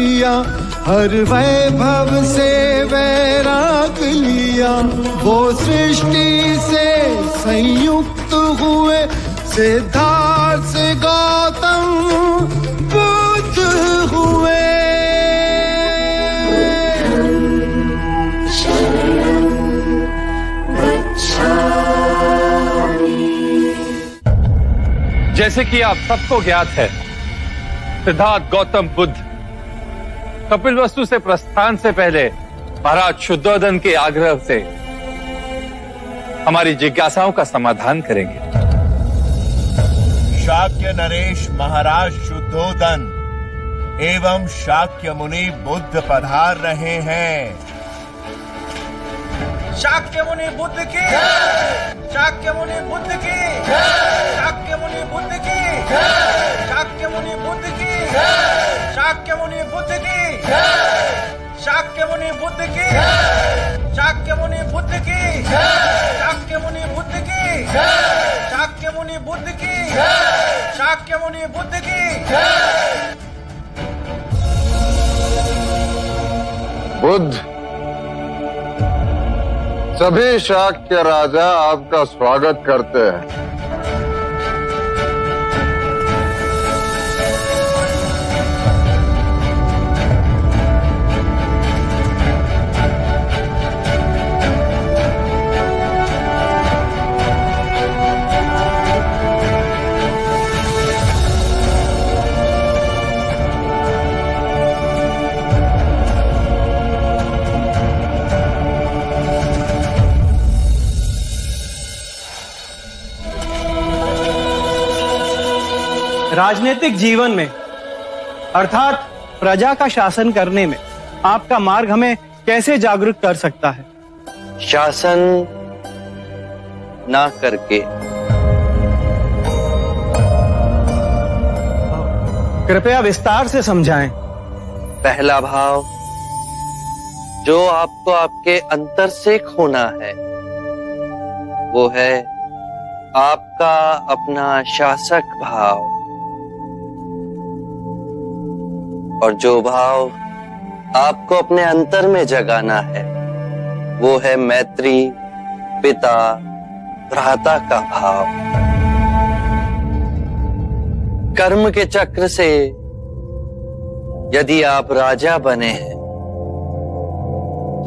लिया, हर वैभव से वैराग लिया। वो सृष्टि से संयुक्त हुए, सिद्धार्थ से गौतम बुद्ध हुए। जैसे कि आप सबको ज्ञात है, सिद्धार्थ गौतम बुद्ध कपिलवस्तु से प्रस्थान से पहले महाराज शुद्धोधन के आग्रह से हमारी जिज्ञासाओं का समाधान करेंगे। शाक्य नरेश महाराज शुद्धोधन एवं शाक्य मुनि बुद्ध पधार रहे हैं। शाक्य मुनि बुद्ध की, शाक्य मुनि बुद्ध की, शाक्य मुनि बुद्ध की, शाक्य मुनि बुद्ध की, शाक्य मुनि बुद्ध की, शाक्य मुनि बुद्ध की, शाक्य मुनि बुद्ध की, शाक्य मुनि बुद्ध की, शाक्य मुनि बुद्ध की, शाक्य मुनि बुद्ध की। बुद्ध, सभी शाक्य राजा आपका स्वागत करते हैं। राजनीतिक जीवन में अर्थात प्रजा का शासन करने में आपका मार्ग हमें कैसे जागरूक कर सकता है? शासन ना करके। कृपया विस्तार से समझाएं। पहला भाव जो आपको आपके अंतर से खोना है वो है आपका अपना शासक भाव, और जो भाव आपको अपने अंतर में जगाना है वो है मैत्री पिता भ्राता का भाव। कर्म के चक्र से यदि आप राजा बने हैं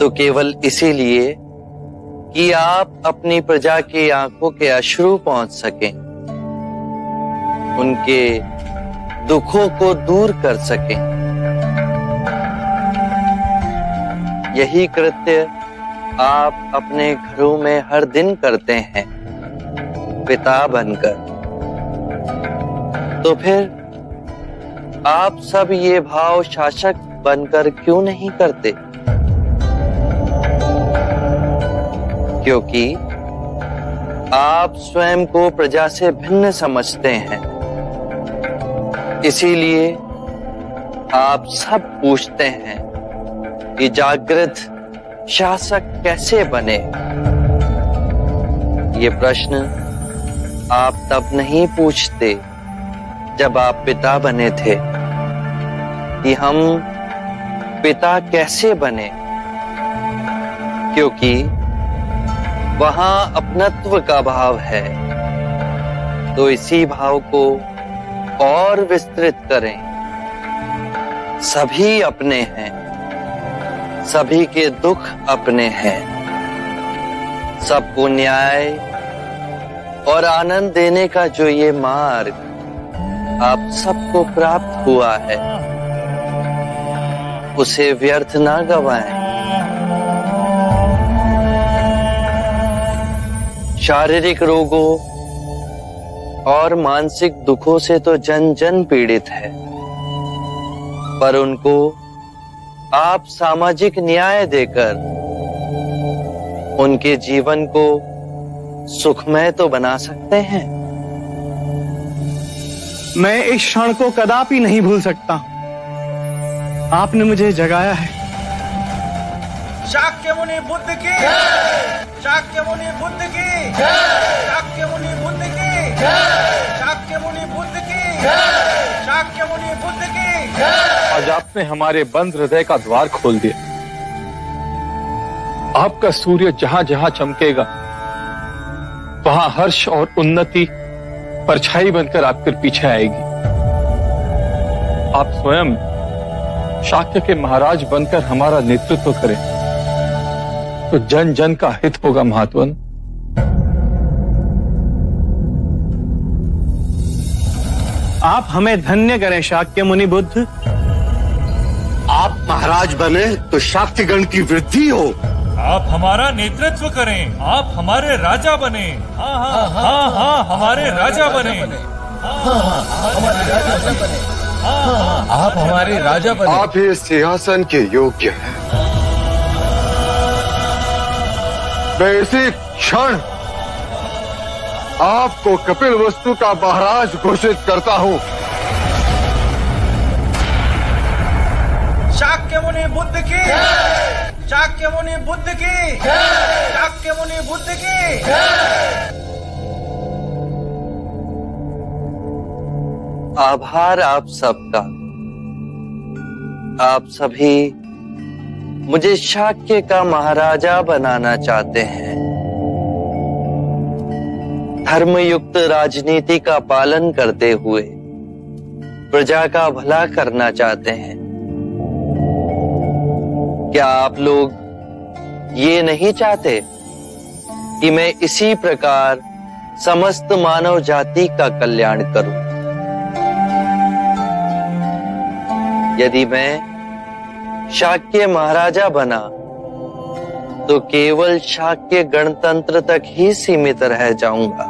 तो केवल इसीलिए कि आप अपनी प्रजा की आंखों के अश्रु पहुंच सकें, उनके दुखों को दूर कर सकें। यही कृत्य आप अपने घरों में हर दिन करते हैं पिता बनकर। तो फिर आप सब ये भाव शासक बनकर क्यों नहीं करते? क्योंकि आप स्वयं को प्रजा से भिन्न समझते हैं, इसीलिए आप सब पूछते हैं कि जागृत शासक कैसे बने। ये प्रश्न आप तब नहीं पूछते जब आप पिता बने थे कि हम पिता कैसे बने, क्योंकि वहां अपनत्व का भाव है। तो इसी भाव को और विस्तृत करें। सभी अपने हैं, सभी के दुख अपने हैं, सबको न्याय और आनंद देने का जो ये मार्ग आप सबको प्राप्त हुआ है उसे व्यर्थ ना गवाएं। शारीरिक रोगों और मानसिक दुखों से तो जन जन पीड़ित है, पर उनको आप सामाजिक न्याय देकर उनके जीवन को सुखमय तो बना सकते हैं। मैं इस क्षण को कदापि नहीं भूल सकता। आपने मुझे जगाया है। शाक्य मुनि बुद्ध की, शाक्य मुनि बुद्ध की, शाक्य मुनि बुद्ध की, शाक्य मुनि बुद्ध की, शाक्य मुनि बुद्ध की आज आपने हमारे बंद हृदय का द्वार खोल दिया। आपका सूर्य जहां जहां चमकेगा वहां हर्ष और उन्नति परछाई बनकर आपके पीछे आएगी। आप स्वयं शाक्य के महाराज बनकर हमारा नेतृत्व करें तो जन जन का हित होगा महात्मन। आप हमें धन्य करें शाक्य मुनि बुद्ध। आप महाराज बने तो शाक्यगण की वृद्धि हो। आप हमारा नेतृत्व करें, आप हमारे राजा बने। हाँ हाँ हाँ हाँ हमारे राजा बने। आप हमारे राजा बने। आप ही सिंहासन के योग्य हैं। मैं इसी क्षण आपको कपिल वस्तु का महाराज घोषित करता हूं। शाक्य मुनि बुद्ध की शाक्य मुनि बुद्ध की शाक्य मुनि बुद्ध की। आभार आप सबका। आप सभी मुझे शाक्य का महाराजा बनाना चाहते हैं, धर्मयुक्त राजनीति का पालन करते हुए प्रजा का भला करना चाहते हैं। क्या आप लोग ये नहीं चाहते कि मैं इसी प्रकार समस्त मानव जाति का कल्याण करूं? यदि मैं शाक्य महाराजा बना तो केवल शाक्य गणतंत्र तक ही सीमित रह जाऊंगा,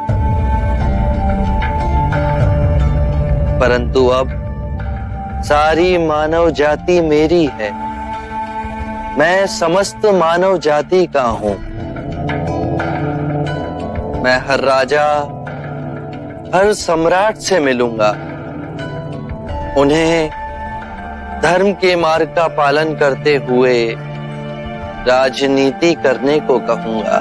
परंतु अब सारी मानव जाति मेरी है। मैं समस्त मानव जाति का हूं। मैं हर राजा, हर सम्राट से मिलूंगा, उन्हें धर्म के मार्ग का पालन करते हुए राजनीति करने को कहूंगा।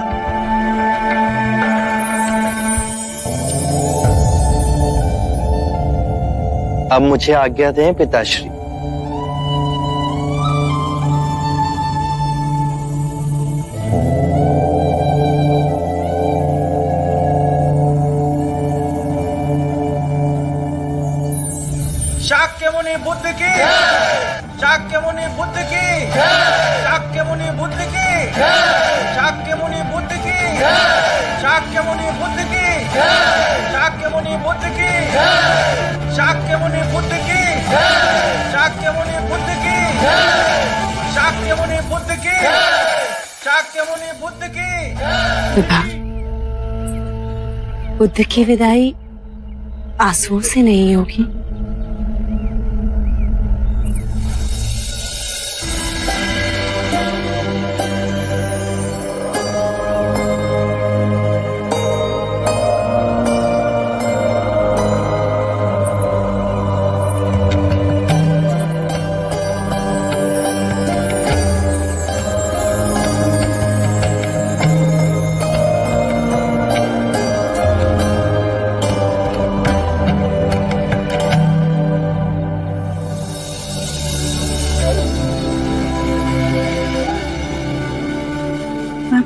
अब मुझे आज्ञा दें पिताश्री। शाक्य मुनि बुद्ध की शाक्य मुनि बुद्ध की शाक्य मुनि बुद्ध की शाक्य मुनि बुद्ध की शाक्य मुनि बुद्ध की शाक्य मुनि बुद्ध की शाक्य मुनि बुद्ध की शाक्य मुनि बुद्ध की शाक्य मुनि बुद्ध की शाक्य मुनि बुद्ध की। बुद्ध की विदाई आंसुओं से नहीं होगी।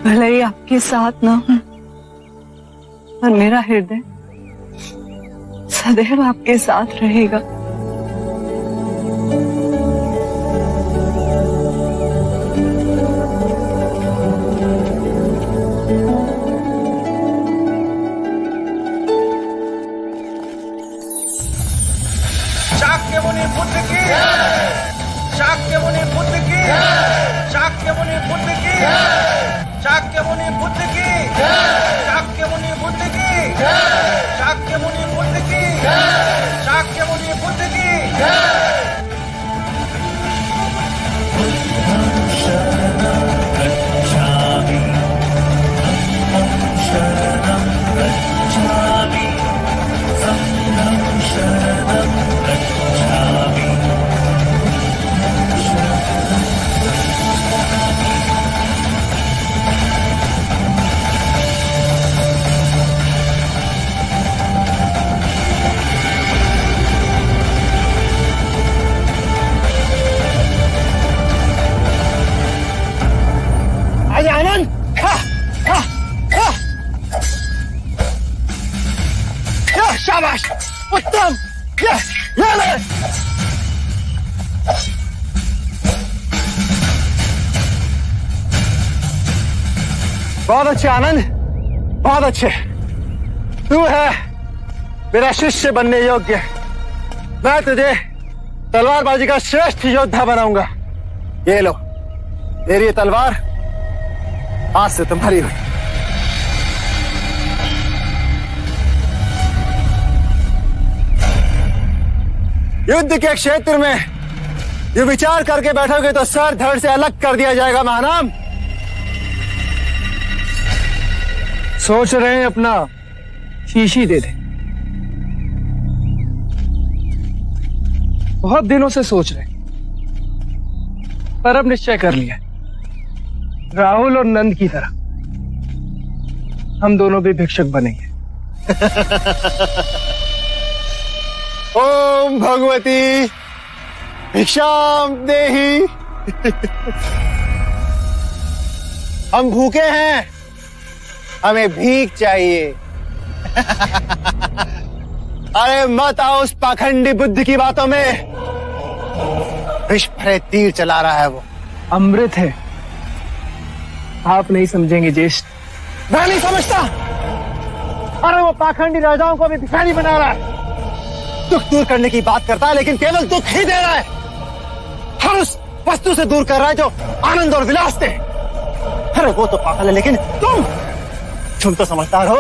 भले ही आपके साथ ना हूं, पर मेरा हृदय सदैव आपके साथ रहेगा। शाक्य मुनि बुद्ध की शाक्य मुनि बुद्ध की शाक्य मुनि बुद्ध की शाक्य मुनि बुद्ध की शाक्य मुनि बुद्ध की शाक्य मुनि बुद्ध की शाक्य मुनि बुद्ध बहुत अच्छे आनंद, बहुत अच्छे। तू है मेरा शिष्य बनने योग्य। मैं तुझे तलवारबाजी का श्रेष्ठ योद्धा बनाऊंगा। ये लो, मेरी ये तलवार आज से तुम्हारी हुई। युद्ध के क्षेत्र में जो विचार करके बैठोगे तो सर धड़ से अलग कर दिया जाएगा महानाम। सोच रहे हैं अपना शीशी दे दे। बहुत दिनों से सोच रहे, पर अब निश्चय कर लिया, राहुल और नंद की तरह हम दोनों भी भिक्षुक बनेंगे। ओम भगवती भिक्षाम देहि। हम भूखे हैं, हमें भीख चाहिए। अरे मत आओ उस पाखंडी बुद्ध की बातों में। विष भरे तीर चला रहा है वो। अमृत है, आप नहीं समझेंगे ज्येष्ठ। मैं नहीं समझता। अरे वो पाखंडी राजाओं को भी भिखारी बना रहा है। दुख दूर करने की बात करता है लेकिन केवल दुख ही दे रहा है। हर उस वस्तु से दूर कर रहा है जो आनंद और विलास दे। अरे वो तो पागल है, लेकिन तुम तो समझदार हो।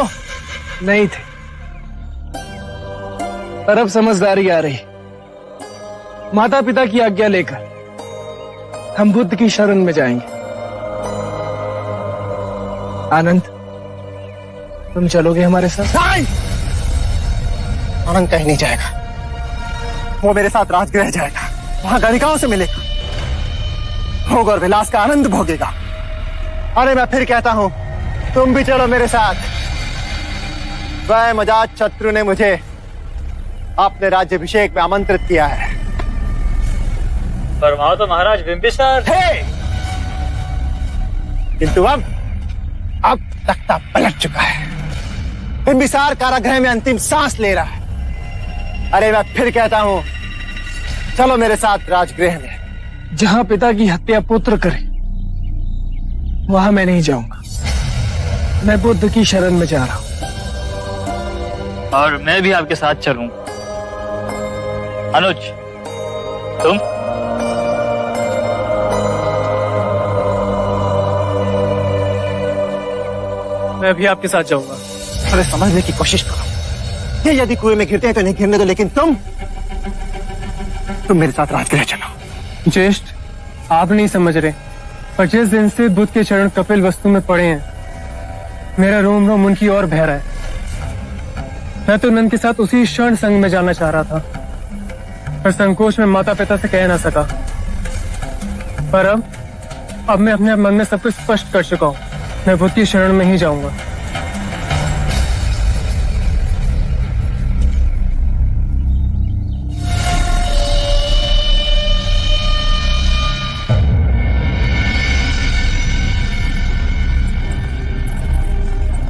नहीं थे, पर अब समझदारी आ रही। माता पिता की आज्ञा लेकर हम बुद्ध की शरण में जाएंगे। आनंद, तुम चलोगे हमारे साथ? नहीं! आनंद कहीं नहीं जाएगा। वो मेरे साथ राजगृह जाएगा, वहां गणिकाओं से मिलेगा, भोग और विलास का आनंद भोगेगा। अरे मैं फिर कहता हूं, तुम भी चलो मेरे साथ। स्वयं अजात शत्रु ने मुझे अपने राज्याभिषेक में आमंत्रित किया है। पर वहां तो महाराज बिंबिसार थे, किंतु अब तख्ता पलट चुका है। बिंबिसार कारागृह में अंतिम सांस ले रहा है। अरे मैं फिर कहता हूं, चलो मेरे साथ राजगृह में। जहां पिता की हत्या पुत्र करे वहां मैं नहीं जाऊंगा। मैं बुद्ध की शरण में जा रहा हूं। और मैं भी आपके साथ चलूंगा। अनुज, तुम? मैं भी आपके साथ जाऊंगा। अरे समझने की कोशिश करो। ये यदि कुएं में गिरते हैं तो नहीं गिरने दो, लेकिन तुम मेरे साथ राजगृह चलो। ज्येष्ठ, आप नहीं समझ रहे, पर जिस दिन से बुद्ध के चरण कपिल वस्तु में पड़े हैं, मेरा रोम रोम उनकी ओर बह रहा है। मैं तो नंद के साथ उसी क्षण संग में जाना चाह रहा था, पर संकोच में माता पिता से कह ना सका। पर अब मैं अपने मन में सब कुछ स्पष्ट कर चुका हूँ। मैं बुद्ध की शरण में ही जाऊंगा।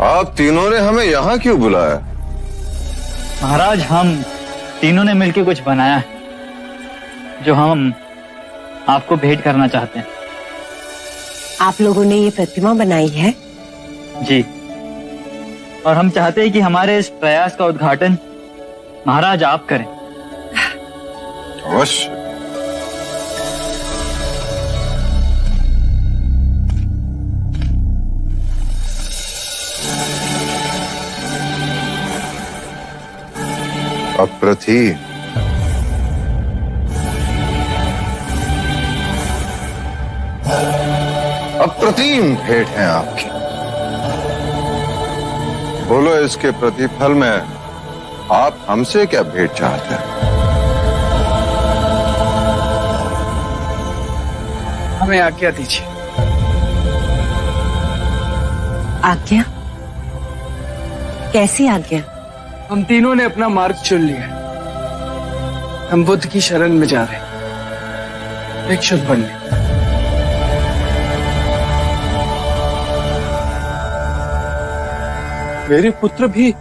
आप तीनों ने हमें यहाँ क्यों बुलाया? महाराज, हम तीनों ने मिलकर कुछ बनाया है जो हम आपको भेंट करना चाहते हैं। आप लोगों ने ये प्रतिमा बनाई है? जी, और हम चाहते हैं कि हमारे इस प्रयास का उद्घाटन महाराज आप करें। अवश्य। अप्रतिम, अप्रतिम भेंट है आपकी। बोलो, इसके प्रतिफल में आप हमसे क्या भेंट चाहते हैं? हमें आज्ञा दीजिए। आज्ञा? कैसी आज्ञा? हम तीनों ने अपना मार्ग चुन लिया। हम बुद्ध की शरण में जा रहे हैं, भिक्षुक बनने। मेरे पुत्र भी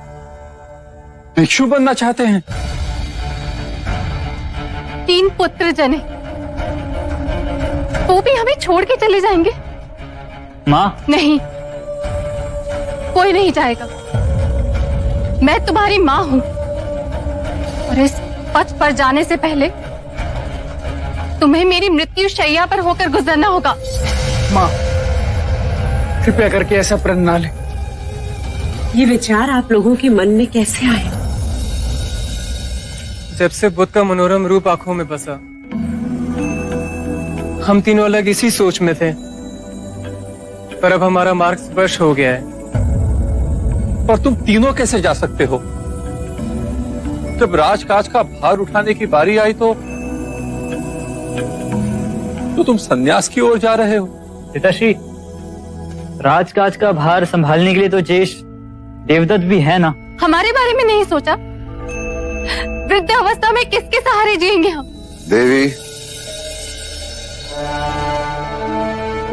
भिक्षु बनना चाहते हैं। 3 पुत्र जने, वो भी हमें छोड़ के चले जाएंगे? माँ? नहीं, कोई नहीं जाएगा। मैं तुम्हारी माँ हूँ और इस पथ पर जाने से पहले तुम्हें मेरी मृत्यु शैया पर होकर गुजरना होगा। माँ, कृपया करके ऐसा प्रण ना ले। ये विचार आप लोगों के मन में कैसे आए? जब से बुद्ध का मनोरम रूप आंखों में बसा, हम तीनों अलग इसी सोच में थे, पर अब हमारा मार्ग स्पष्ट हो गया है। पर तुम तीनों कैसे जा सकते हो? जब राजकाज का भार उठाने की बारी आई तो तुम सन्यास की ओर जा रहे हो। पिताश्री, राजकाज का भार संभालने के लिए तो ज्येष्ठ देवदत्त भी है ना। हमारे बारे में नहीं सोचा? वृद्ध अवस्था में किसके सहारे जिएंगे हम? देवी,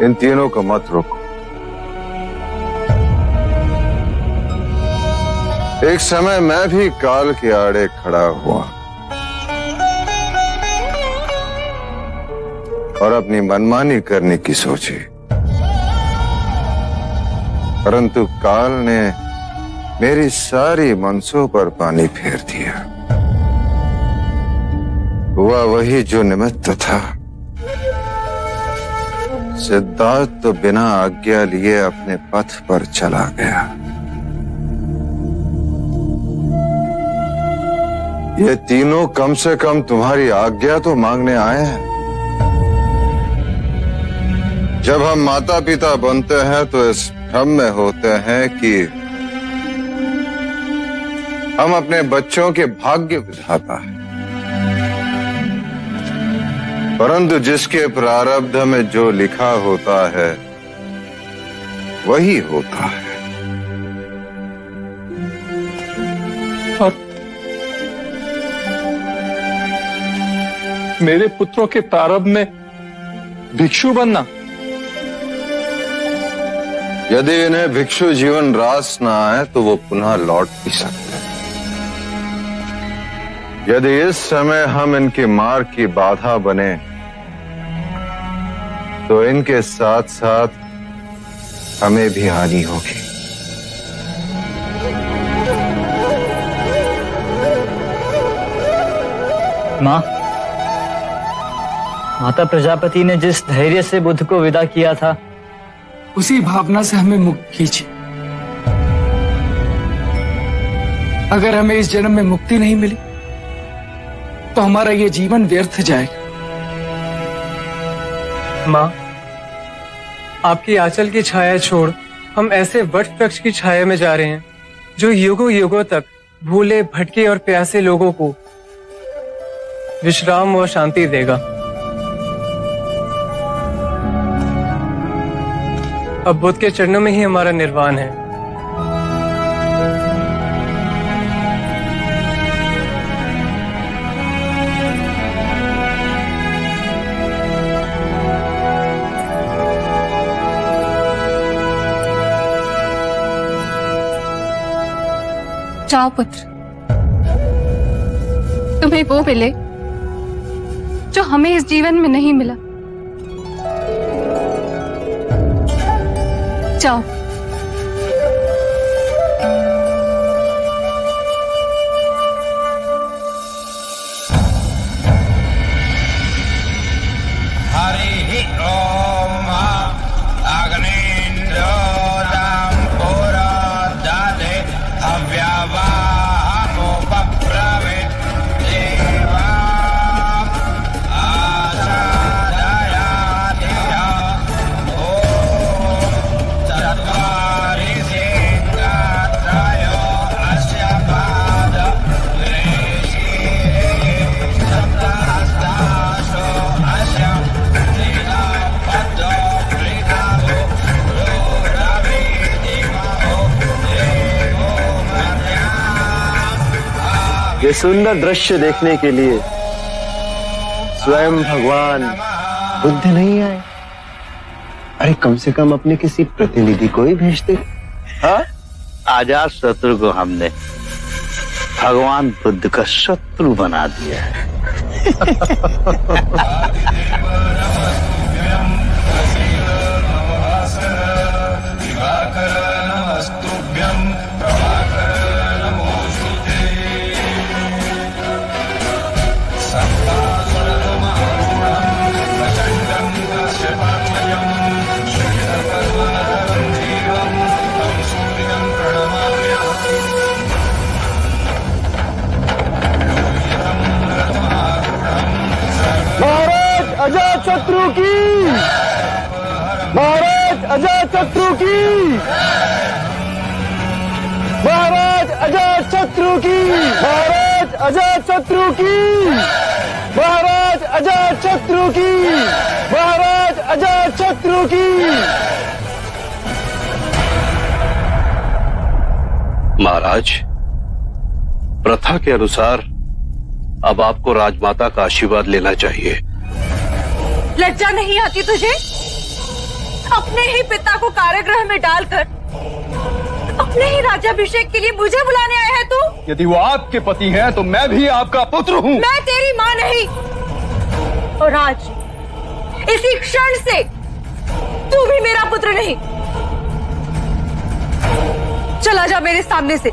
इन तीनों को मत रोको। एक समय मैं भी काल के आड़े खड़ा हुआ और अपनी मनमानी करने की सोची, परंतु काल ने मेरी सारी मनसों पर पानी फेर दिया। हुआ वही जो निमित्त था। सिद्धार्थ तो बिना आज्ञा लिए अपने पथ पर चला गया। ये तीनों कम से कम तुम्हारी आज्ञा तो मांगने आए हैं। जब हम माता पिता बनते हैं तो इस भ्रम में होते हैं कि हम अपने बच्चों के भाग्य विधाता हैं, परंतु जिसके प्रारब्ध में जो लिखा होता है वही होता है। और मेरे पुत्रों के प्रारब्ध में भिक्षु बनना? यदि इन्हें भिक्षु जीवन रास न आए तो वो पुनः लौट भी सकते हैं। यदि इस समय हम इनके मार्ग की बाधा बने तो इनके साथ साथ हमें भी हानि होगी। माँ, माता प्रजापति ने जिस धैर्य से बुद्ध को विदा किया था, उसी भावना से हमें मुक्त कीजिए। अगर हमें इस जन्म में मुक्ति नहीं मिली तो हमारा ये जीवन व्यर्थ जाएगा। माँ, आपकी आंचल की छाया छोड़ हम ऐसे वट वृक्ष की छाया में जा रहे हैं जो युगों युगों तक भूले भटके और प्यासे लोगों को विश्राम और शांति देगा। अब बुद्ध के चरणों में ही हमारा निर्वाण है। जाओ पुत्र, तुम्हें वो मिले जो हमें इस जीवन में नहीं मिला। जाओ। हरि ओम अग्निन्द्रो पुरो ददे अव्यवाहो पप्रवित् देवा आसादयातिया ओम चत्वारि सिद्धात्रयो अस्य पाद ऋषिः सप्तहस्तासो अस्य ये सुंदर दृश्य देखने के लिए स्वयं भगवान बुद्ध नहीं आए? अरे कम से कम अपने किसी प्रतिनिधि को ही भेजते। हाँ, अजात शत्रु को हमने भगवान बुद्ध का शत्रु बना दिया है। नमस्तुभ्यं की, महाराज अजातशत्रु की, महाराज अजातशत्रु की, महाराज अजातशत्रु की, महाराज अजातशत्रु की, महाराज अजातशत्रु की। महाराज, प्रथा के अनुसार अब आपको राजमाता का आशीर्वाद लेना चाहिए। लज्जा नहीं आती तुझे? अपने ही पिता को कारागृह में डालकर अपने ही राज्याभिषेक के लिए मुझे बुलाने आया है तू? यदि वो आपके पति हैं तो मैं भी आपका पुत्र हूँ। मैं तेरी माँ नहीं, और आज इसी क्षण से तू भी मेरा पुत्र नहीं। चला जा मेरे सामने से,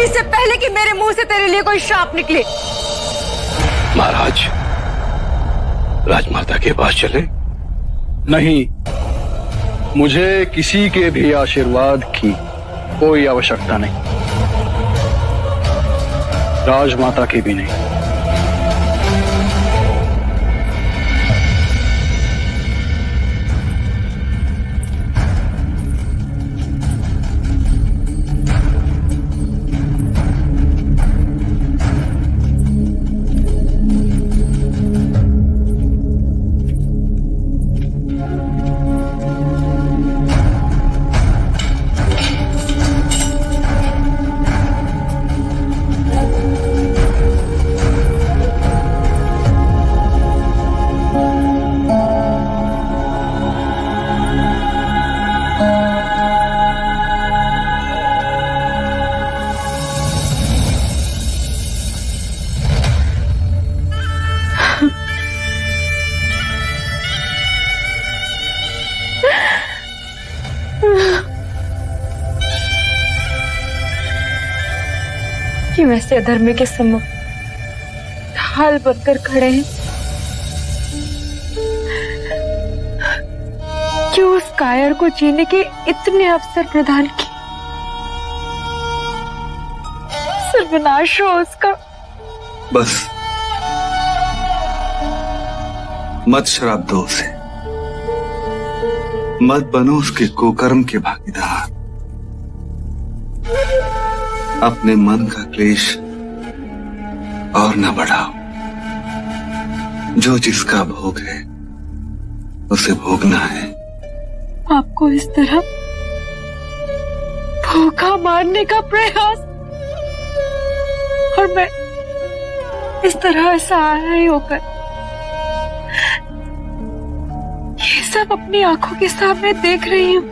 इससे पहले कि मेरे मुंह से तेरे लिए कोई श्राप निकले। महाराज, राजमाता के पास चले? नहीं, मुझे किसी के भी आशीर्वाद की कोई आवश्यकता नहीं, राजमाता की भी नहीं। कि वैसे अधर्म के सम्मुख ढाल बनकर खड़े हैं, क्यों उस कायर को जीने के इतने अवसर प्रदान किए? सर्वनाश हो उसका। बस मत शराब दो उसे, मत बनो उसके कुकर्म के भागीदार। अपने मन का क्लेश और न बढ़ाओ। जो जिसका भोग है उसे भोगना है। आपको इस तरह धोखा मारने का प्रयास, और मैं इस तरह असहाय होकर ये सब अपनी आंखों के सामने देख रही हूँ।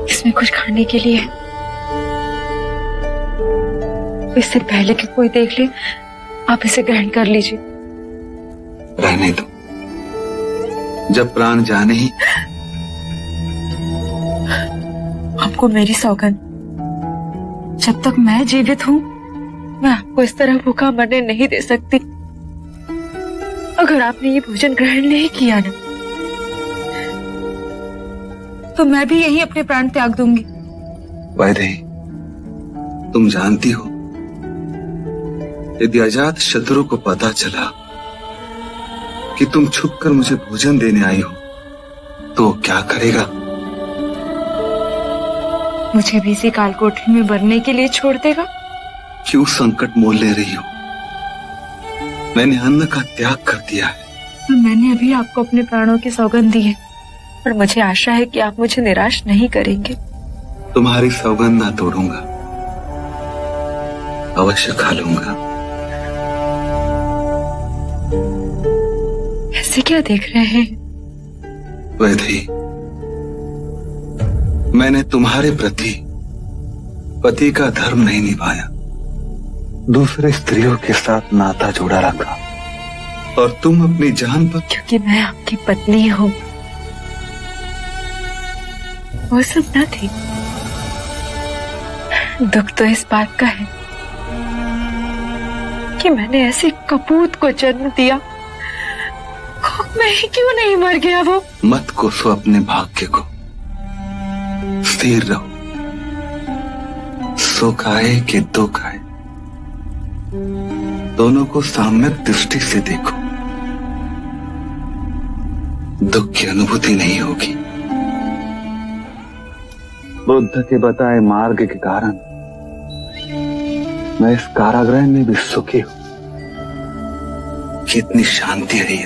इसमें कुछ खाने के लिए, इससे पहले कि कोई देख ले, आप इसे ग्रहण कर लीजिए। रहने दो, जब प्राण जाने ही। आपको मेरी सौगंध, जब तक मैं जीवित हूं मैं आपको इस तरह भूखा मरने नहीं दे सकती। अगर आपने ये भोजन ग्रहण नहीं किया ना, तो मैं भी यहीं अपने प्राण त्याग दूंगी। वैदेही, तुम जानती हो, यदि अजात शत्रु को पता चला कि तुम छुपकर मुझे भोजन देने आई हो, तो क्या करेगा? मुझे भी इसी कालकोठरी में मरने के लिए छोड़ देगा। क्यों संकट मोल ले रही हो? मैंने अन्न का त्याग कर दिया है। तो मैंने अभी आपको अपने प्राणों की सौगंध दी है, और मुझे आशा है कि आप मुझे निराश नहीं करेंगे। तुम्हारी सौगंध ना तोड़ूंगा, अवश्य खा लूंगा। ऐसे क्या देख रहे हैं? वैदेही, मैंने तुम्हारे प्रति पति का धर्म नहीं निभाया, दूसरे स्त्रियों के साथ नाता जोड़ा रखा, और तुम अपनी जान पर। क्योंकि मैं आपकी पत्नी हूं। वो सब न थी, दुख तो इस बात का है कि मैंने ऐसे कपूत को जन्म दिया। मैं ही क्यों नहीं मर गया वो? मत कोसो अपने भाग्य को, स्थिर रहो, सुख आए कि दुख आए, दोनों को साम्यक दृष्टि से देखो। दुख की अनुभूति नहीं होगी। बुद्ध के बताए मार्ग के कारण मैं इस कारागृह में भी सुखी हूं। कितनी शांति है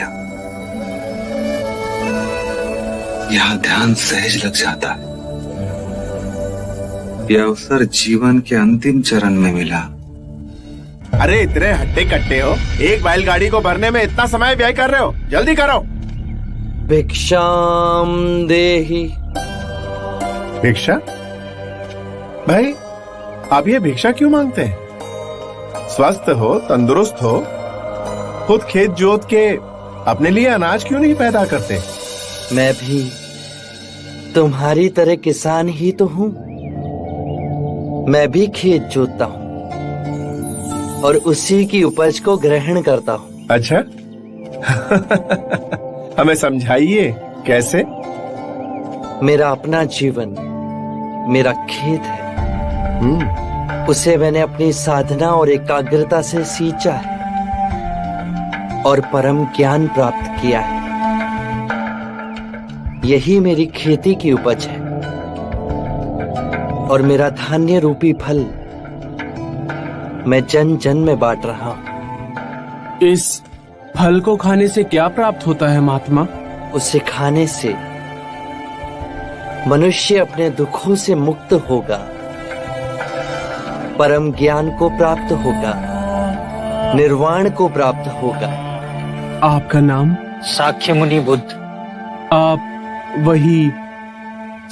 यहां ध्यान सहज लग जाता है। यह अवसर जीवन के अंतिम चरण में मिला। अरे इतने हट्टे कट्टे हो, एक बैलगाड़ी को भरने में इतना समय व्यय कर रहे हो, जल्दी करो। भिक्षाम देहि। भिक्षा? भाई आप ये भिक्षा क्यों मांगते हैं? स्वस्थ हो, तंदुरुस्त हो, खुद खेत जोत के अपने लिए अनाज क्यों नहीं पैदा करते? मैं भी तुम्हारी तरह किसान ही तो हूँ। मैं भी खेत जोतता हूँ और उसी की उपज को ग्रहण करता हूँ। अच्छा हमें समझाइए कैसे? मेरा अपना जीवन मेरा खेत है। उसे मैंने अपनी साधना और एकाग्रता से सींचा है और परम ज्ञान प्राप्त किया है। यही मेरी खेती की उपज है और मेरा धान्य रूपी फल मैं जन जन में बांट रहा हूं। इस फल को खाने से क्या प्राप्त होता है महात्मा? उसे खाने से मनुष्य अपने दुखों से मुक्त होगा, परम ज्ञान को प्राप्त होगा, निर्वाण को प्राप्त होगा। आपका नाम? साक्य मुनि बुद्ध। आप वही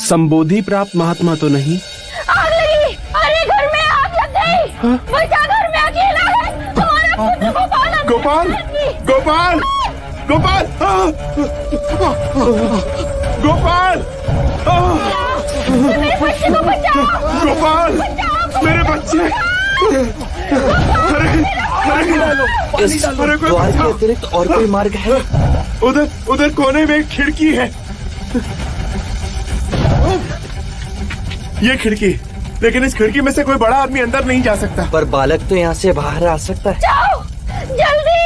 संबोधि प्राप्त महात्मा तो नहीं? आग लगी! अरे घर में आग लग गई! बच्चा घर में अकेला है। हमारा पुत्र गोपाल गोपाल गोपाल गोपाल मेरे बच्चे को बचाओ! गोपाल मेरे बच्चे! इस द्वार के अतिरिक्त और कोई मार्ग है? उधर कोने में एक खिड़की है। ये खिड़की, लेकिन इस खिड़की में से कोई बड़ा आदमी अंदर नहीं जा सकता। पर बालक तो यहाँ से बाहर आ सकता है। जाओ, जल्दी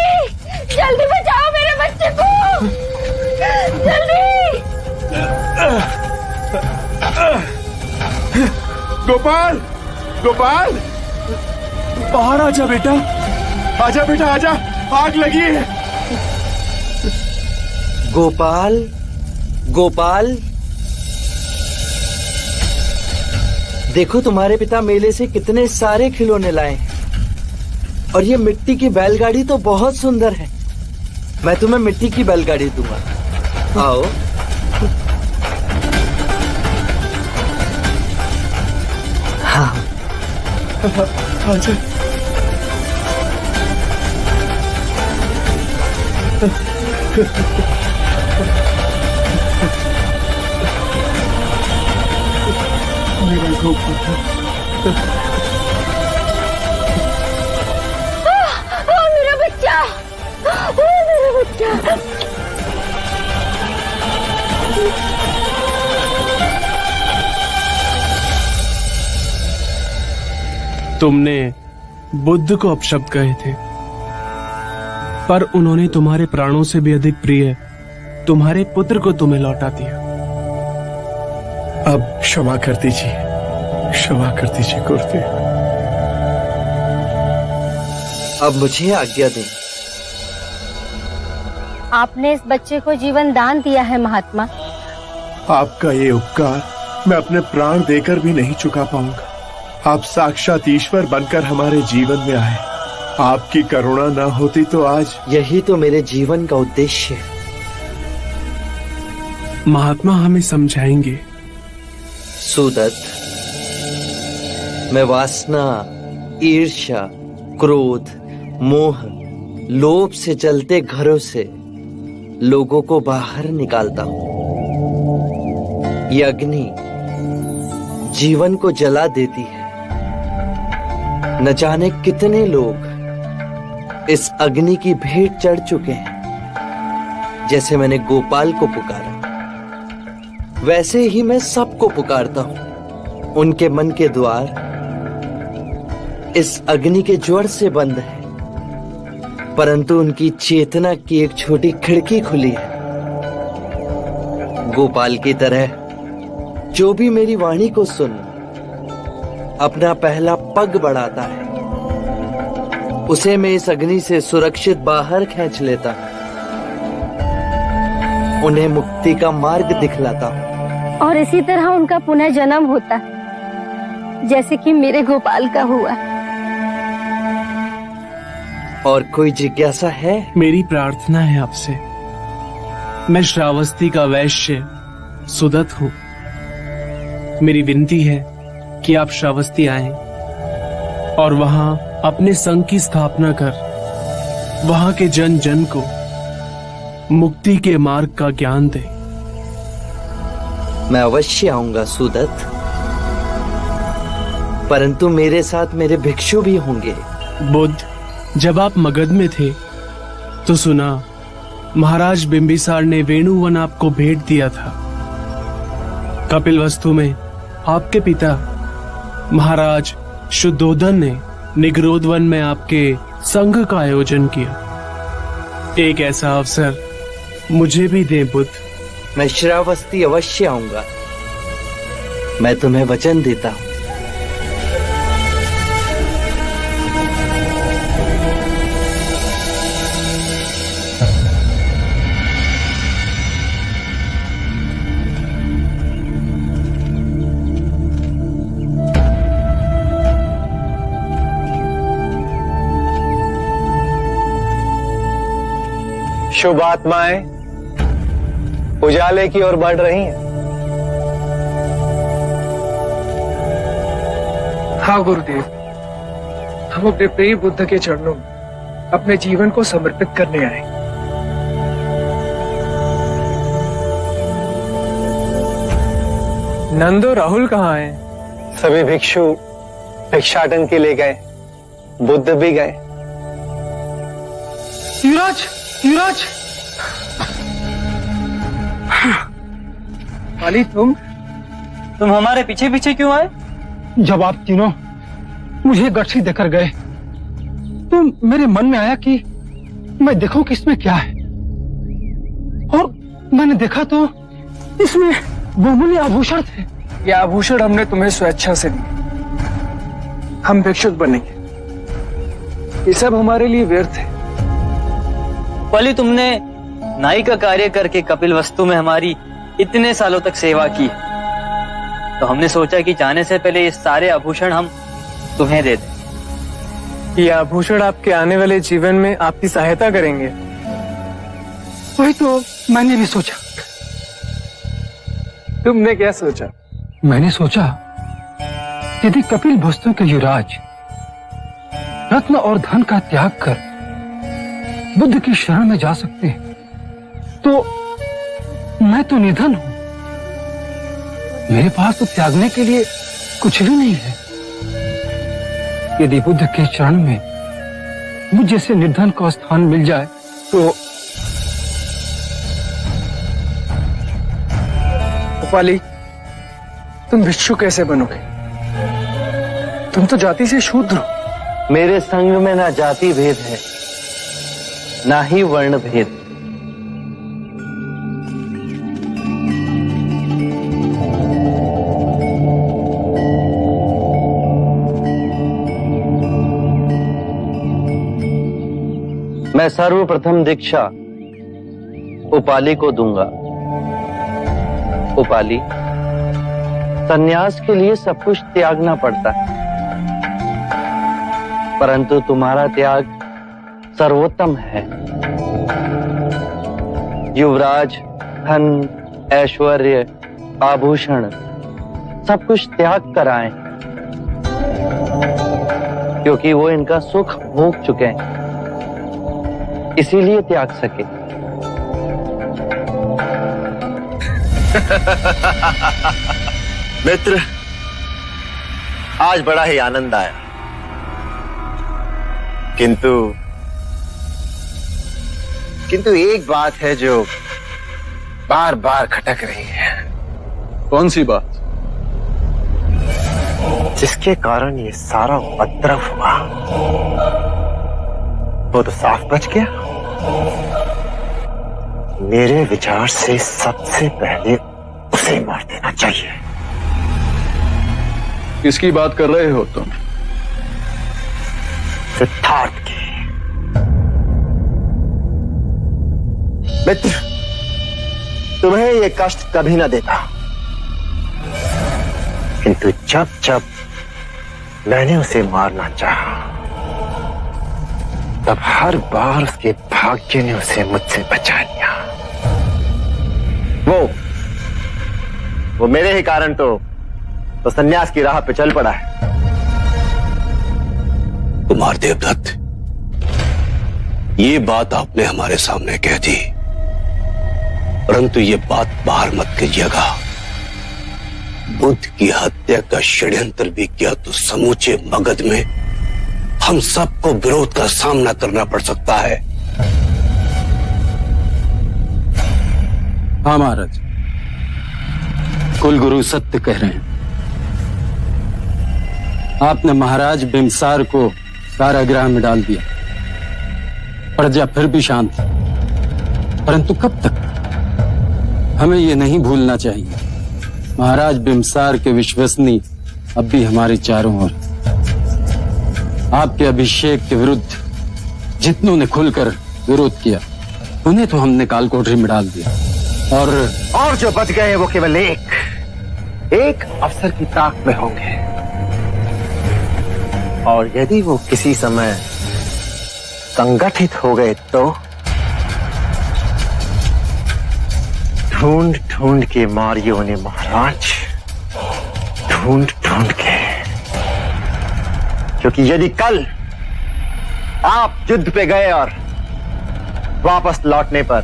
जल्दी बचाओ मेरे बच्चे को, जल्दी! गोपाल गोपाल बाहर आजा बेटा, आजा बेटा आजा, आग लगी है। गोपाल गोपाल, देखो तुम्हारे पिता मेले से कितने सारे खिलौने लाए हैं और ये मिट्टी की बैलगाड़ी तो बहुत सुंदर है। मैं तुम्हें मिट्टी की बैलगाड़ी दूंगा। आओ। हाँ आजा। मेरा गोपाल। मेरा बच्चा, मेरा बच्चा। तुमने बुद्ध को अपशब्द कहे थे, पर उन्होंने तुम्हारे प्राणों से भी अधिक प्रिय तुम्हारे पुत्र को तुम्हें लौटा दिया। अब क्षमा कर दीजिए, क्षमा कर दीजिए गुरुदेव। अब मुझे आज्ञा दें। आपने इस बच्चे को जीवन दान दिया है महात्मा। आपका ये उपकार मैं अपने प्राण देकर भी नहीं चुका पाऊंगा। आप साक्षात ईश्वर बनकर हमारे जीवन में आए। आपकी करुणा न होती तो आज। यही तो मेरे जीवन का उद्देश्य है। महात्मा हमें समझाएंगे। सुदत्त, मैं वासना, ईर्ष्या, क्रोध, मोह, लोभ से जलते घरों से लोगों को बाहर निकालता हूं। ये अग्नि जीवन को जला देती है। न जाने कितने लोग इस अग्नि की भेंट चढ़ चुके हैं। जैसे मैंने गोपाल को पुकारा, वैसे ही मैं सबको पुकारता हूं। उनके मन के द्वार इस अग्नि के ज्वर से बंद है, परंतु उनकी चेतना की एक छोटी खिड़की खुली है। गोपाल की तरह जो भी मेरी वाणी को सुन अपना पहला पग बढ़ाता है, उसे मैं इस अग्नि से सुरक्षित बाहर खींच लेता हूं, उन्हें मुक्ति का मार्ग दिखलाता हूं। और इसी तरह उनका पुनः जन्म होता है, जैसे कि मेरे गोपाल का हुआ। और कोई जिज्ञासा है? मेरी प्रार्थना है आपसे। मैं श्रावस्ती का वैश्य सुदत्त हूँ। मेरी विनती है कि आप श्रावस्ती आएं और वहां अपने संघ की स्थापना कर वहां के जन जन को मुक्ति के मार्ग का ज्ञान दे। मैं अवश्य आऊंगा सुदत्त, परंतु मेरे साथ मेरे भिक्षु भी होंगे। बुद्ध, जब आप मगध में थे तो सुना महाराज बिंबिसार ने वेणुवन आपको भेंट दिया था। कपिलवस्तु में आपके पिता महाराज शुद्धोदन ने निगरोधवन में आपके संघ का आयोजन किया। एक ऐसा अवसर मुझे भी दे बुद्ध। मैं श्रावस्ती अवश्य आऊंगा, मैं तुम्हें वचन देता हूं। शुभ आत्माएं उजाले की ओर बढ़ रही हैं। हाँ गुरुदेव, हम अपने प्रिय बुद्ध के चरणों में अपने जीवन को समर्पित करने आए। नंदो राहुल कहाँ हैं? सभी भिक्षु भिक्षाटन के लिए गए, बुद्ध भी गए। युवराज, युवराज! पाली, तुम हमारे पीछे पीछे क्यों आए? जब आप तीनों मुझे गठरी देकर गए तो मेरे मन में आया कि मैं देखूं कि इसमें क्या है, और मैंने देखा तो इसमें बहुमूल्य आभूषण थे। ये आभूषण हमने तुम्हें स्वेच्छा से दिए। हम भिक्षुक बनेंगे, ये सब हमारे लिए व्यर्थ है। पहले तुमने नाई का कार्य करके कपिलवस्तु में हमारी इतने सालों तक सेवा की, तो हमने सोचा कि जाने से पहले ये सारे आभूषण हम तुम्हें दे दें। ये आभूषण आपके आने वाले जीवन में आपकी सहायता करेंगे। वही तो मैंने भी सोचा। तुमने क्या सोचा? मैंने सोचा यदि कपिलवस्तु के युवराज रत्न और धन का त्याग कर बुद्ध की शरण में जा सकते हैं, तो मैं तो निधन हूं, मेरे पास तो त्यागने के लिए कुछ भी नहीं है। यदि बुद्ध के चरण में मुझ जैसे निर्धन को स्थान मिल जाए तो उपाली, तुम भिक्षु कैसे बनोगे? तुम तो जाति से शूद्र हो। मेरे संग में ना जाति भेद है, ना ही वर्ण भेद। मैं सर्वप्रथम दीक्षा उपाली को दूंगा। उपाली, संन्यास के लिए सब कुछ त्यागना पड़ता है, परंतु तुम्हारा त्याग सर्वोत्तम है। युवराज, धन, ऐश्वर्य, आभूषण सब कुछ त्याग कर आए, क्योंकि वो इनका सुख भोग चुके हैं, इसीलिए त्याग सके। मित्र, आज बड़ा ही आनंद आया, किंतु एक बात है जो बार बार खटक रही है। कौन सी बात? जिसके कारण ये सारा उपद्रव हुआ वो तो साफ बच गया। मेरे विचार से सबसे पहले उसे मार देना चाहिए। किसकी बात कर रहे हो तुम? सिद्धार्थ की। मित्र, तुम्हें ये कष्ट कभी ना देता, किंतु जब जब मैंने उसे मारना चाहा तब हर बार उसके भाग्य ने उसे मुझसे बचा लिया। वो मेरे ही कारण तो संन्यास की राह पे चल पड़ा है। कुमार देवदत्त, ये बात आपने हमारे सामने कह दी, परंतु ये बात बाहर मत कहिएगा। बुद्ध की हत्या का षड्यंत्र भी किया तो समूचे मगध में हम सबको विरोध का सामना करना पड़ सकता है। हाँ महाराज, कुलगुरु सत्य कह रहे हैं। आपने महाराज बिंबिसार को कारागृह में डाल दिया, प्रजा फिर भी शांत है, परंतु कब तक? हमें ये नहीं भूलना चाहिए, महाराज बिंबिसार के विश्वसनीय अब भी हमारे चारों ओर। आपके अभिषेक के विरुद्ध जितनों ने खुलकर विरोध किया उन्हें तो हमने कालकोठरी में डाल दिया, और जो बच गए वो केवल एक अफसर की ताक में होंगे। और यदि वो किसी समय संगठित हो गए तो ढूंढ ढूंढ के मारिए उन्हें महाराज, ढूंढ ढूंढ के। क्योंकि यदि कल आप युद्ध पे गए और वापस लौटने पर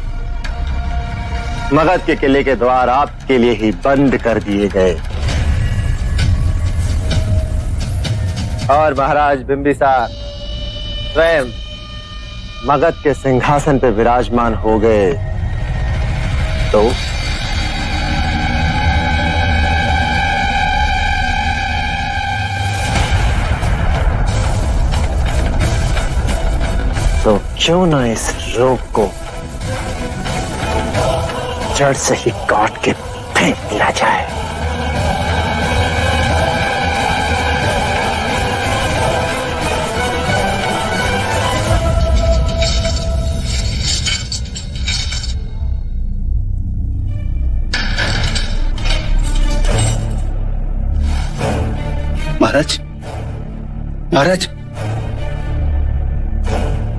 मगध के किले के द्वार आपके लिए ही बंद कर दिए गए और महाराज बिंबिसार स्वयं मगध के सिंहासन पर विराजमान हो गए तो क्यों ना इस रोग को जड़ से ही काट के फेंक दिया जाए। महाराज, महाराज,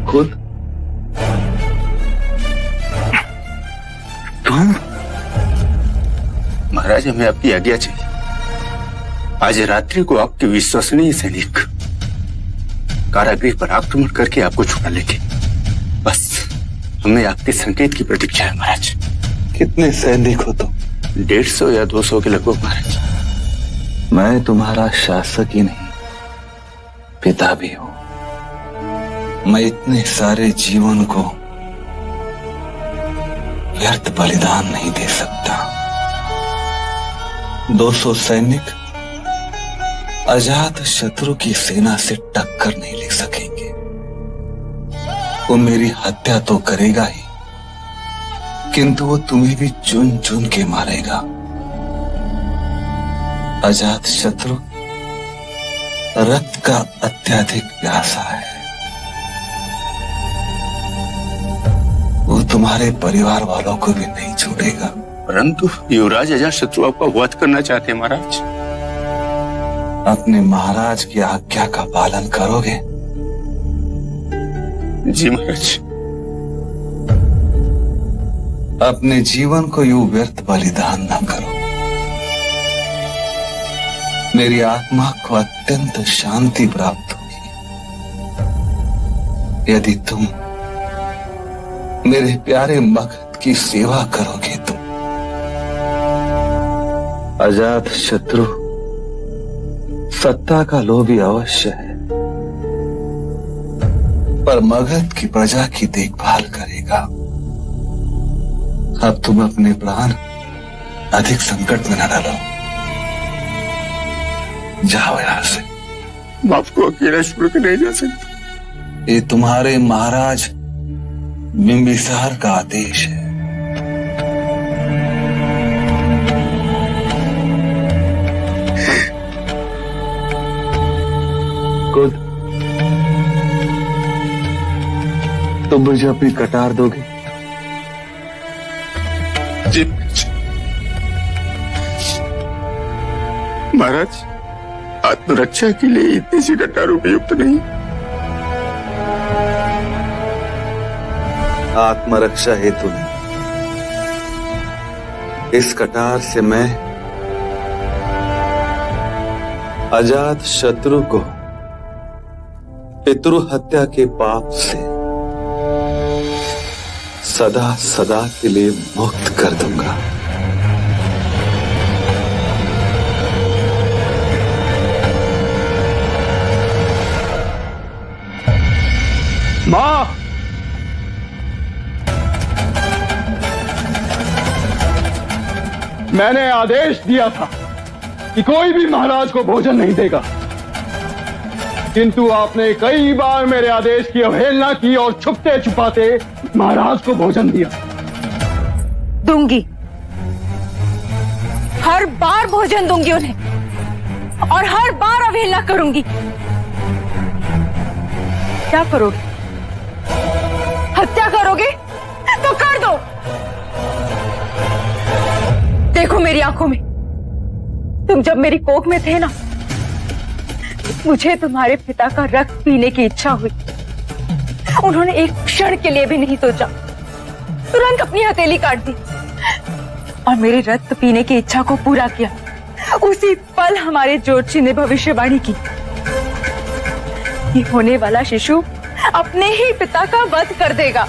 खुद तुम? महाराज, हमें आपकी आज्ञा चाहिए। आज रात्रि को आपके विश्वसनीय सैनिक कारागृह पर आक्रमण करके आपको छुड़ा लेंगे। बस हमें आपके संकेत की प्रतीक्षा है महाराज। कितने सैनिक हो तुम? 150 या 200 के लगभग महाराज। मैं तुम्हारा शासक ही नहीं, पिता भी हूं। मैं इतने सारे जीवन को व्यर्थ बलिदान नहीं दे सकता। 200 सैनिक अजात शत्रु की सेना से टक्कर नहीं ले सकेंगे। वो मेरी हत्या तो करेगा ही, किंतु वो तुम्हें भी चुन चुन के मारेगा। अजात शत्रु रक्त का अत्यधिक प्यासा है। वो तुम्हारे परिवार वालों को भी नहीं छोड़ेगा। परंतु युवराज अजात शत्रु आपका वध करना चाहते हैं महाराज। अपने महाराज की आज्ञा का पालन करोगे? जी महाराज। अपने जीवन को यूं व्यर्थ बलिदान न करो। मेरी आत्मा को अत्यंत शांति प्राप्त होगी यदि तुम मेरे प्यारे मगध की सेवा करोगे। तुम अजात शत्रु सत्ता का लोभी अवश्य है, पर मगध की प्रजा की देखभाल करेगा। अब तुम अपने प्राण अधिक संकट में न डालो। जाओ यहाँ से। बाप को अकेला छोड़ के नहीं जा सकता। ये तुम्हारे महाराज बिंबिसार का आदेश है। खुद तुम मुझे अपनी कटार दोगे? जी महाराज, आत्मरक्षा के लिए इतनी सी कटार उपयुक्त नहीं। आत्मरक्षा हेतु नहीं, इस कटार से मैं अजात शत्रु को पितृ हत्या के पाप से सदा सदा के लिए मुक्त कर दूंगा। मां, मैंने आदेश दिया था कि कोई भी महाराज को भोजन नहीं देगा, किंतु आपने कई बार मेरे आदेश की अवहेलना की और छुपते छुपाते महाराज को भोजन दिया। दूंगी, हर बार भोजन दूंगी उन्हें और हर बार अवहेलना करूंगी। क्या करोगे? हत्या करोगे तो कर दो। देखो मेरी आंखों में, तुम जब मेरी कोख में थे ना, मुझे तुम्हारे पिता का रक्त पीने की इच्छा हुई। उन्होंने एक क्षण के लिए भी नहीं सोचा, तुरंत अपनी हथेली काट दी और मेरे रक्त पीने की इच्छा को पूरा किया। उसी पल हमारे ज्योतिषी ने भविष्यवाणी की कि होने वाला शिशु अपने ही पिता का वध कर देगा।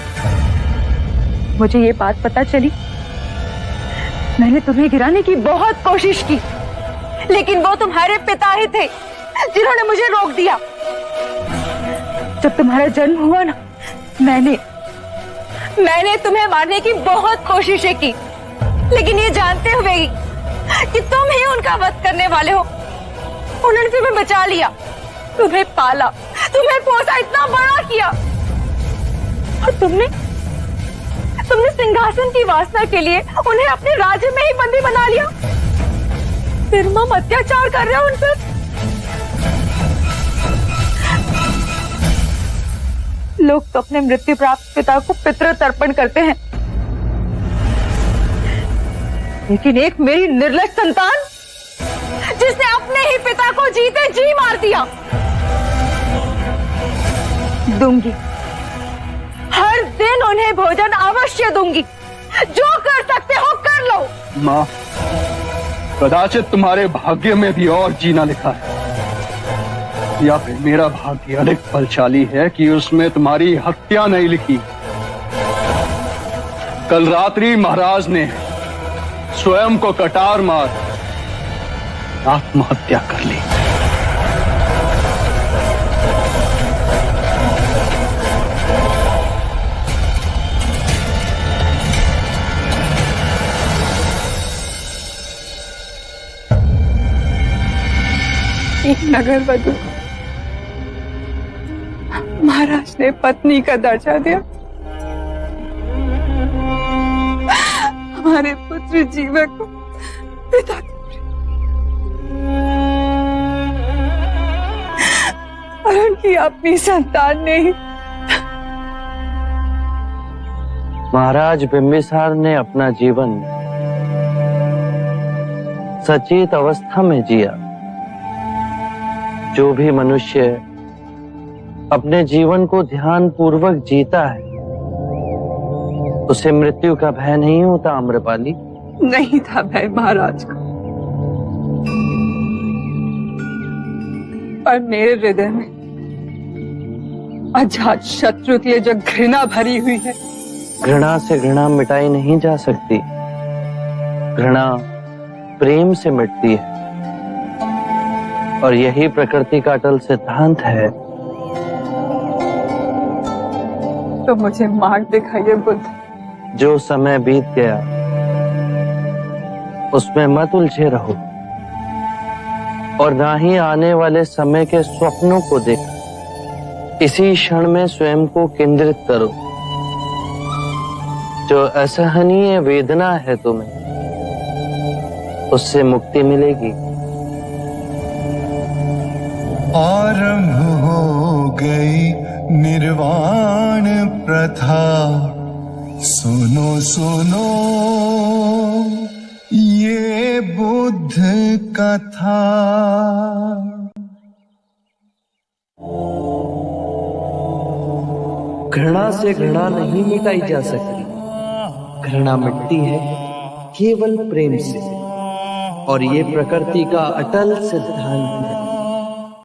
मुझे ये बात पता चली, मैंने तुम्हें गिराने की बहुत कोशिश की, लेकिन वो तुम्हारे पिता ही थे जिन्होंने मुझे रोक दिया। जब तुम्हारा जन्म हुआ ना, मैंने तुम्हें मारने की बहुत कोशिशें की, लेकिन ये जानते हुए कि तुम ही उनका वध करने वाले हो, उन्होंने तुम्हें बचा लिया, तुम्हें पाला, तुम्हें पोसा, इतना बड़ा किया, और तुमने सिंहासन की वासना के लिए उन्हें अपने राज्य में ही बंदी बना लिया। निर्मम अत्याचार कर रहे हो उन पर। लोग तो अपने मृत्यु प्राप्त पिता को पितृ तर्पण करते हैं, लेकिन एक मेरी निर्लज संतान जिसने अपने ही पिता को जीते जी मार दिया। दूंगी, हर दिन उन्हें भोजन अवश्य दूंगी। जो कर सकते हो कर लो। मां, कदाचित तुम्हारे भाग्य में भी और जीना लिखा है, या फिर मेरा भाग्य अधिक बलशाली है कि उसमें तुम्हारी हत्या नहीं लिखी। कल रात्रि महाराज ने स्वयं को कटार मार आत्महत्या कर ली। एक नगर वधु महाराज ने पत्नी का दर्जा दिया। हमारे पुत्र जीवक को पिता और उनकी अपनी संतान ने ही। महाराज बिंबिसार ने अपना जीवन सचेत अवस्था में जिया। जो भी मनुष्य अपने जीवन को ध्यान पूर्वक जीता है, उसे मृत्यु का भय नहीं होता। आम्रपाली, नहीं था भय महाराज का, और मेरे हृदय में अजात शत्रु के लिए जो घृणा भरी हुई है। घृणा से घृणा मिटाई नहीं जा सकती। घृणा प्रेम से मिटती है, और यही प्रकृति का अटल सिद्धांत है। तो मुझे मार्ग दिखाइए बुद्ध। जो समय बीत गया उसमें मत उलझे रहो। और ना ही आने वाले समय के स्वप्नों को देख। इसी क्षण में स्वयं को केंद्रित करो। जो असहनीय वेदना है तुम्हें, उससे मुक्ति मिलेगी। आरंभ हो गई निर्वाण प्रथा, सुनो सुनो ये बुद्ध कथा। घृणा से घृणा नहीं मिटाई जा सकती। घृणा मिटती है केवल प्रेम से, और ये प्रकृति का अटल सिद्धांत है।